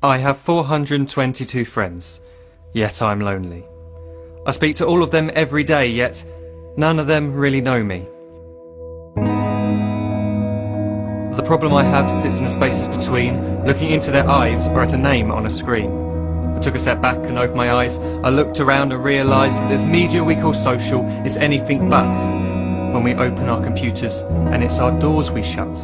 I have 422 friends, yet I'm lonely. I speak to all of them every day, yet none of them really know me. The problem I have sits in the spaces between, looking into their eyes or at a name on a screen. I took a step back and opened my eyes. I looked around and realised that this media we call social is anything but when we open our computers and it's our doors we shut.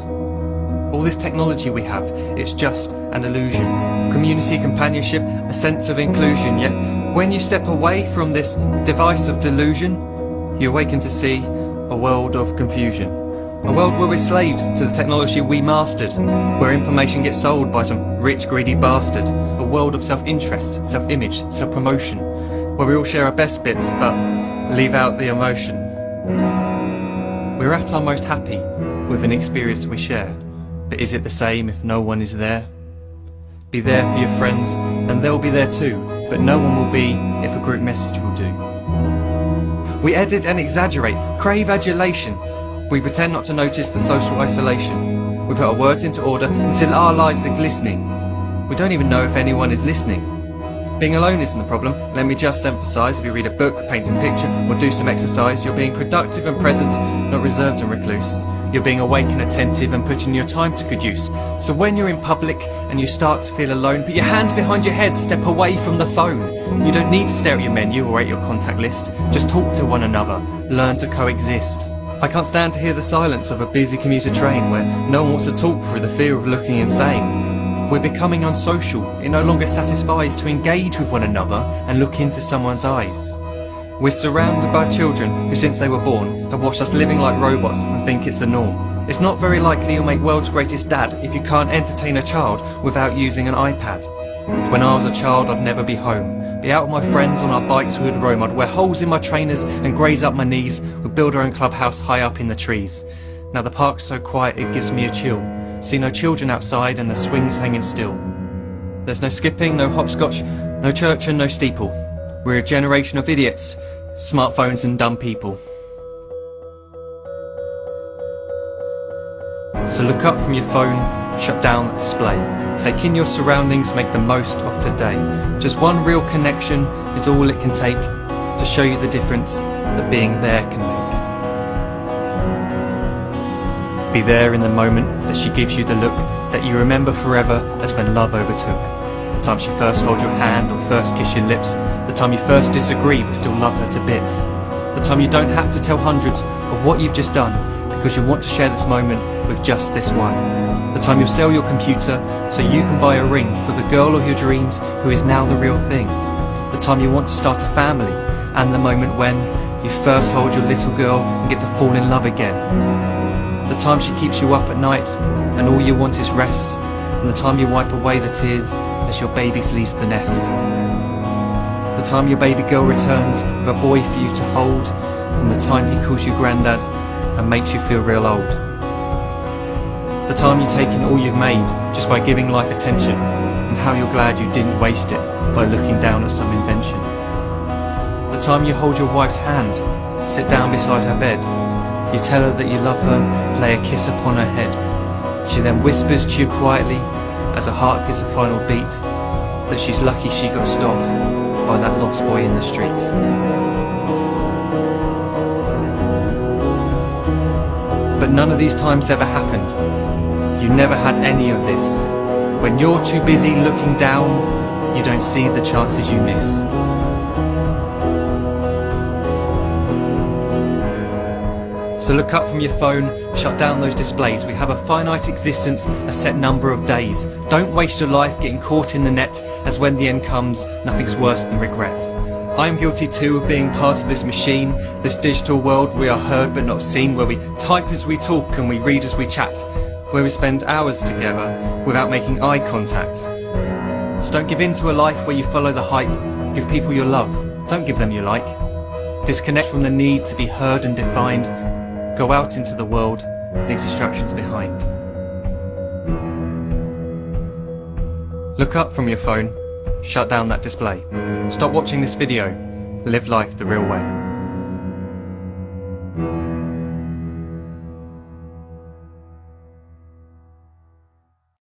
All this technology we have, it's just an illusion. Community, companionship, a sense of inclusion. Yet when you step away from this device of delusion, you awaken to see a world of confusion. A world where we're slaves to the technology we mastered, where information gets sold by some rich, greedy bastard. A world of self-interest, self-image, self-promotion, where we all share our best bits but leave out the emotion. We're at our most happy with an experience we share. But is it the same if no one is there? Be there for your friends and they'll be there too, but no one will be if a group message will do. We edit and exaggerate, crave adulation. We pretend not to notice the social isolation. We put our words into order until our lives are glistening. We don't even know if anyone is listening. Being alone isn't the problem. Let me just emphasise, if you read a book, paint a picture or do some exercise, you're being productive and present, not reserved and recluse. You're being awake and attentive and putting your time to good use. So when you're in public and you start to feel alone, put your hands behind your head, step away from the phone. You don't need to stare at your menu or at your contact list. Just talk to one another, learn to coexist. I can't stand to hear the silence of a busy commuter train where no one wants to talk through the fear of looking insane. We're becoming unsocial. It no longer satisfies to engage with one another and look into someone's eyes. We're surrounded by children who since they were born have watched us living like robots and think it's the norm. It's not very likely you'll make world's greatest dad if you can't entertain a child without using an iPad. When I was a child I'd never be home. Be out with my friends on our bikes we would roam. I'd wear holes in my trainers and graze up my knees. We'd build our own clubhouse high up in the trees. Now the park's so quiet it gives me a chill. See no children outside and the swings hanging still. There's no skipping, no hopscotch, no church and no steeple. We're a generation of idiots, smartphones and dumb people. So look up from your phone, shut down the display. Take in your surroundings, make the most of today. Just one real connection is all it can take to show you the difference that being there can make. Be there in the moment that she gives you the look that you remember forever as when love overtook. The time she first holds your hand or first kiss your lips. The time you first disagree but still love her to bits. The time you don't have to tell hundreds of what you've just done because you want to share this moment with just this one. The time you'll sell your computer so you can buy a ring for the girl of your dreams who is now the real thing. The time you want to start a family and the moment when you first hold your little girl and get to fall in love again. The time she keeps you up at night and all you want is rest. And the time you wipe away the tears as your baby flees the nest. The time your baby girl returns with a boy for you to hold, and the time he calls you granddad and makes you feel real old. The time you take in all you've made just by giving life attention, and how you're glad you didn't waste it by looking down at some invention. The time you hold your wife's hand, sit down beside her bed, you tell her that you love her, lay a kiss upon her head. She then whispers to you quietly, as her heart gives a final beat, that she's lucky she got stopped by that lost boy in the street. But none of these times ever happened. You never had any of this. When you're too busy looking down, you don't see the chances you miss. So look up from your phone, shut down those displays. We have a finite existence, a set number of days. Don't waste your life getting caught in the net, as when the end comes, nothing's worse than regret. I am guilty too of being part of this machine, this digital world we are heard but not seen, where we type as we talk and we read as we chat, where we spend hours together without making eye contact. So don't give in to a life where you follow the hype. Give people your love, don't give them your like. Disconnect from the need to be heard and defined. Go out into the world, leave distractions behind. Look up from your phone, shut down that display. Stop watching this video, live life the real way.